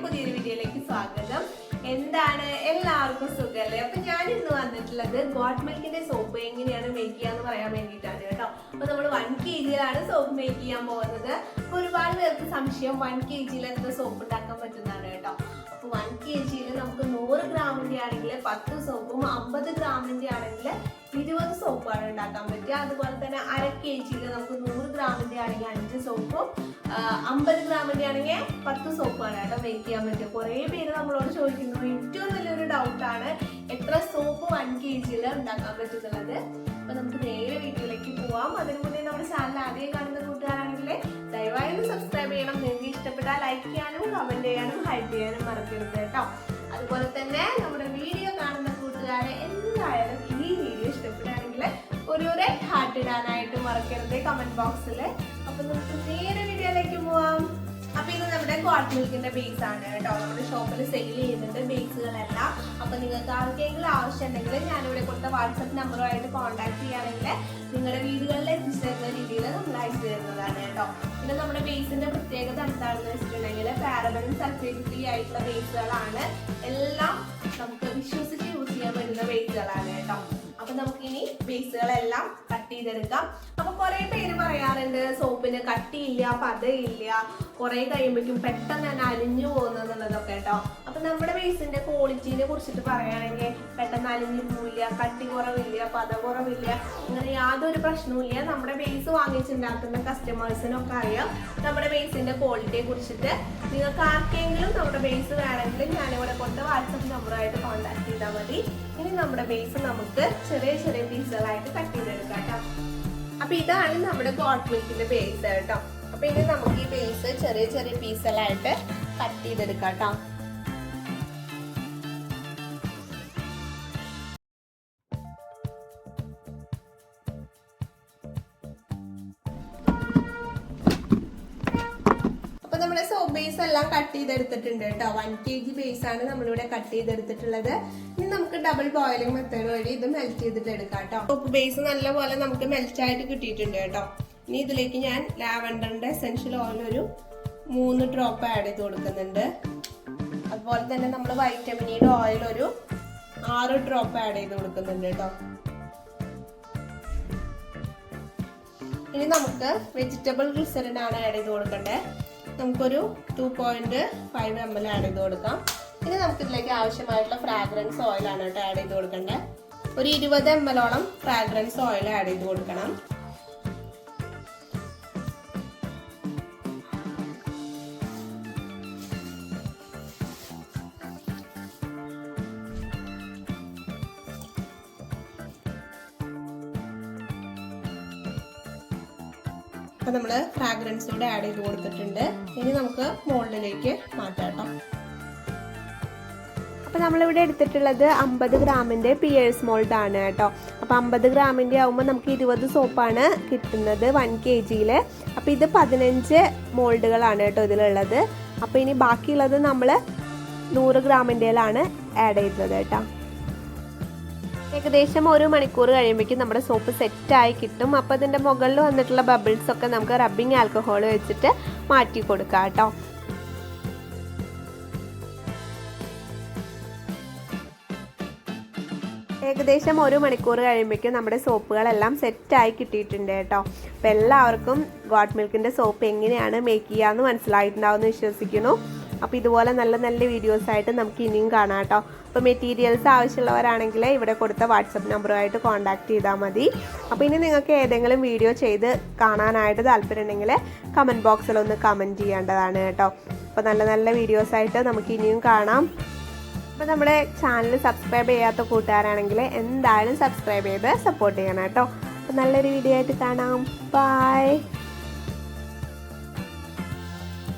പുതിയൊരു വീഡിയോയിലേക്ക് സ്വാഗതം. എന്താണ് എല്ലാവർക്കും സുഖല്ലേ? അപ്പൊ ഞാൻ ഇന്ന് വന്നിട്ടുള്ളത് ഗോട്ട് മിൽക്കിന്റെ സോപ്പ് എങ്ങനെയാണ് മേക്ക് ചെയ്യാന്ന് പറയാൻ വേണ്ടിയിട്ടാണ് കേട്ടോ. അപ്പൊ നമ്മൾ 1 kg സോപ്പ് മേക്ക് ചെയ്യാൻ പോകുന്നത്. അപ്പൊ ഒരുപാട് പേർക്ക് സംശയം 1 kg എത്ര സോപ്പ് ഉണ്ടാക്കാൻ പറ്റുന്നതാണ് കേട്ടോ. അപ്പൊ 1 kg നമുക്ക് 100 ഗ്രാമിന്റെ ആണെങ്കിൽ 10 സോപ്പും 50 ഗ്രാമിന്റെ ആണെങ്കിൽ 20 സോപ്പാണ് ഉണ്ടാക്കാൻ പറ്റുക. അതുപോലെ തന്നെ 1/2 kg നമുക്ക് 100 ഗ്രാമിന്റെ ആണെങ്കിൽ 5 സോപ്പും 50 ഗ്രാമിന്റെ ആണെങ്കിൽ 10 സോപ്പാണ് കേട്ടോ മേക്ക് ചെയ്യാൻ പറ്റുക. കുറേ പേര് നമ്മളോട് ചോദിക്കുന്നത് ഏറ്റവും വലിയൊരു ഡൗട്ടാണ് എത്ര സോപ്പ് 1 kg ഉണ്ടാക്കാൻ പറ്റുന്നുള്ളത്. അപ്പൊ നമുക്ക് നേരെ വീഡിയോയിലേക്ക് പോവാം. അതിനു മുന്നേ നമ്മുടെ ചാനൽ ആദ്യം കാണുന്ന കൂട്ടുകാരാണെങ്കിൽ ദയവായി ഒന്ന് സബ്സ്ക്രൈബ് ചെയ്യണം. നിങ്ങൾക്ക് ഇഷ്ടപ്പെട്ടാൽ ലൈക്ക് ചെയ്യാനും കമന്റ് ചെയ്യാനും ഹൈപ്പ് ചെയ്യാനും മറക്കരുത് കേട്ടോ. അതുപോലെ തന്നെ നമ്മുടെ വീഡിയോ കാണുന്ന കൂട്ടുകാരെ എന്തായാലും ഈ വീഡിയോ ഇഷ്ടപ്പെടുകയാണെങ്കിൽ ഒരു റെഡ് ഹാർട്ട് ഇടാനായിട്ട് മറക്കരുത് കമന്റ് ബോക്സിൽ. അപ്പൊ നമുക്ക് നേരെ വീഡിയോയിലേക്ക് പോവാം. അപ്പൊ ഇത് നമ്മുടെ ഗോട്ട് മിൽക്കിന്റെ ബേസ് ആണ് കേട്ടോ. നമ്മുടെ ഷോപ്പിൽ സെയിൽ ചെയ്യുന്നുണ്ട് ബേസുകളെല്ലാം. അപ്പൊ നിങ്ങൾക്ക് ആർക്കെങ്കിലും ആവശ്യം ഉണ്ടെങ്കിൽ ഞാനിവിടെ കൊടുത്ത വാട്സപ്പ് നമ്പറുമായിട്ട് കോൺടാക്ട് ചെയ്യുകയാണെങ്കിൽ നിങ്ങളുടെ വീടുകളിൽ എത്തിച്ചേരുന്ന രീതിയിൽ നമ്മൾ അയച്ചു തരുന്നതാണ് കേട്ടോ. പിന്നെ നമ്മുടെ ബേസിന്റെ പ്രത്യേകത എന്താണെന്ന് വെച്ചിട്ടുണ്ടെങ്കിൽ പാരബനും സൾഫേറ്റ് ഫ്രീ ആയിട്ടുള്ള ബേസുകളാണ്. എല്ലാം നമുക്ക് വിശ്വസിച്ച് യൂസ് ചെയ്യാൻ പറ്റുന്ന ബേസുകളാണ് കേട്ടോ. അപ്പൊ നമുക്കിനി ബേസുകളെല്ലാം കട്ട് ചെയ്തെടുക്കാം. അപ്പൊ കുറെ പേര് പറയാറുണ്ട് സോപ്പിന് കട്ടിയില്ല, പതയില്ല, കുറെ കഴിയുമ്പോഴേക്കും പെട്ടെന്ന് തന്നെ അലിഞ്ഞു പോകുന്നതൊക്കെ കേട്ടോ. അപ്പൊ നമ്മുടെ ബേസിന്റെ ക്വാളിറ്റിനെ കുറിച്ചിട്ട് പറയുകയാണെങ്കിൽ പെട്ടെന്ന് അലിഞ്ഞു പോവില്ല, കട്ടി കുറവില്ല, പത കുറവില്ല, അങ്ങനെ യാതൊരു പ്രശ്നവുമില്ല. നമ്മുടെ ബേസ് വാങ്ങിച്ചുണ്ടാക്കുന്ന കസ്റ്റമേഴ്സിനൊക്കെ അറിയാം നമ്മുടെ ബേസിന്റെ ക്വാളിറ്റിയെ കുറിച്ചിട്ട്. നിങ്ങൾക്ക് ആർക്കെങ്കിലും നമ്മുടെ ബേസ് വേണമെങ്കിൽ ഞാനിവിടെ കൊണ്ട് വാട്സപ്പ് നമ്പറുമായിട്ട് കോൺടാക്ട് ചെയ്താൽ മതി. ഇനി നമ്മുടെ ബേസ് നമുക്ക് ചെറിയ ചെറിയ പീസുകളായിട്ട് കട്ട് ചെയ്തെടുക്കാം കേട്ടോ. അപ്പൊ ഇതാണ് നമ്മുടെ ഗോട്ട് മിൽക്കിന്റെ ബേസ് കേട്ടോ. അപ്പൊ ഇനി നമുക്ക് ഈ ബേസ് ചെറിയ ചെറിയ പീസുകളായിട്ട് കട്ട് ചെയ്തെടുക്കാം കേട്ടോ. നമ്മുടെ സോപ്പ് ബേസ് എല്ലാം കട്ട് ചെയ്തെടുത്തിട്ടുണ്ട് കേട്ടോ. 1 kg ബേസ് ആണ് നമ്മളിവിടെ കട്ട് ചെയ്തെടുത്തിട്ടുള്ളത്. ഇനി നമുക്ക് ഡബിൾ ബോയിലിംഗ് മെത്തേഡ് വഴി ഇത് മെൽറ്റ് ചെയ്തിട്ട് എടുക്കാം കേട്ടോ. സോപ്പ് ബേസ് നല്ലപോലെ നമുക്ക് മെൽറ്റ് ആയിട്ട് കിട്ടിയിട്ടുണ്ട് കേട്ടോ. ഇനി ഇതിലേക്ക് ഞാൻ ലാവൻഡറിന്റെ എസൻഷ്യൽ ഓയിൽ ഒരു 3 ഡ്രോപ്പ് ആഡ് ചെയ്ത് കൊടുക്കുന്നുണ്ട്. അതുപോലെ തന്നെ നമ്മൾ വൈറ്റമിനിയുടെ ഓയിൽ ഒരു 6 ഡ്രോപ്പ് ആഡ് ചെയ്ത് കൊടുക്കുന്നുണ്ട് കേട്ടോ. ഇനി നമുക്ക് വെജിറ്റബിൾ ഗ്ലിസറിൻ ആണ് ആഡ് ചെയ്ത് കൊടുക്കേണ്ടത്. നമുക്കൊരു 2.5 ml ആഡ് ചെയ്ത് കൊടുക്കാം. ഇനി നമുക്ക് ഇതിലേക്ക് ആവശ്യമായിട്ടുള്ള ഫ്രാഗ്രൻസ് ഓയിലാണ് കേട്ടോ ആഡ് ചെയ്ത് കൊടുക്കേണ്ടത്. ഒരു 20 ml ഫ്രാഗ്രൻസ് ഓയിൽ ആഡ് ചെയ്ത് കൊടുക്കണം. അപ്പൊ നമ്മള് ഫ്രാഗ്രൻസ് കൂടെ ആഡ് ചെയ്ത് കൊടുത്തിട്ടുണ്ട്. ഇനി നമുക്ക് മോൾഡിലേക്ക് മാറ്റാം കേട്ടോ. അപ്പൊ നമ്മളിവിടെ എടുത്തിട്ടുള്ളത് 50 ഗ്രാമിന്റെ പിയേഴ്സ് മോൾഡ് ആണ് കേട്ടോ. അപ്പൊ 50 ഗ്രാമിന്റെ ആവുമ്പോൾ നമുക്ക് 20 സോപ്പാണ് കിട്ടുന്നത് 1 kg. അപ്പൊ ഇത് 15 മോൾഡുകളാണ് കേട്ടോ ഇതിലുള്ളത്. അപ്പൊ ഇനി ബാക്കിയുള്ളത് നമ്മൾ 100 ഗ്രാമിൻ്റെയിലാണ് ആഡ് ചെയ്യുന്നത് കേട്ടോ. ഏകദേശം 1 മണിക്കൂർ കഴിയുമ്പോഴേക്കും നമ്മുടെ സോപ്പ് സെറ്റായി കിട്ടും. അപ്പോൾ അതിൻ്റെ മുകളിൽ വന്നിട്ടുള്ള ബബിൾസ് ഒക്കെ നമുക്ക് റബ്ബിംഗ് ആൽക്കഹോൾ വെച്ചിട്ട് മാറ്റി കൊടുക്കാം കേട്ടോ. ഏകദേശം 1 മണിക്കൂർ കഴിയുമ്പോഴേക്കും നമ്മുടെ സോപ്പുകളെല്ലാം സെറ്റായി കിട്ടിയിട്ടുണ്ട് കേട്ടോ. അപ്പോൾ എല്ലാവർക്കും ഗോട്ട് മിൽക്കിൻ്റെ സോപ്പ് എങ്ങനെയാണ് മേക്ക് ചെയ്യാമെന്ന് മനസ്സിലായിട്ടുണ്ടാവുമെന്ന് വിശ്വസിക്കുന്നു. അപ്പോൾ ഇതുപോലെ നല്ല നല്ല വീഡിയോസായിട്ട് നമുക്ക് ഇനിയും കാണാം കേട്ടോ. അപ്പോൾ മെറ്റീരിയൽസ് ആവശ്യമുള്ളവരാണെങ്കിൽ ഇവിടെ കൊടുത്ത വാട്സപ്പ് നമ്പറുമായിട്ട് കോൺടാക്ട് ചെയ്താൽ മതി. അപ്പോൾ ഇനി നിങ്ങൾക്ക് ഏതെങ്കിലും വീഡിയോ ചെയ്ത് കാണാനായിട്ട് താല്പര്യം ഉണ്ടെങ്കിൽ കമൻറ്റ് ബോക്സിലൊന്ന് കമൻറ്റ് ചെയ്യേണ്ടതാണ് കേട്ടോ. അപ്പോൾ നല്ല നല്ല വീഡിയോസായിട്ട് നമുക്ക് ഇനിയും കാണാം. അപ്പോൾ നമ്മുടെ ചാനൽ സബ്സ്ക്രൈബ് ചെയ്യാത്ത കൂട്ടുകാരാണെങ്കിൽ എന്തായാലും സബ്സ്ക്രൈബ് ചെയ്ത് സപ്പോർട്ട് ചെയ്യണം കേട്ടോ. അപ്പോൾ നല്ലൊരു വീഡിയോ ആയിട്ട് കാണാം. ബൈ.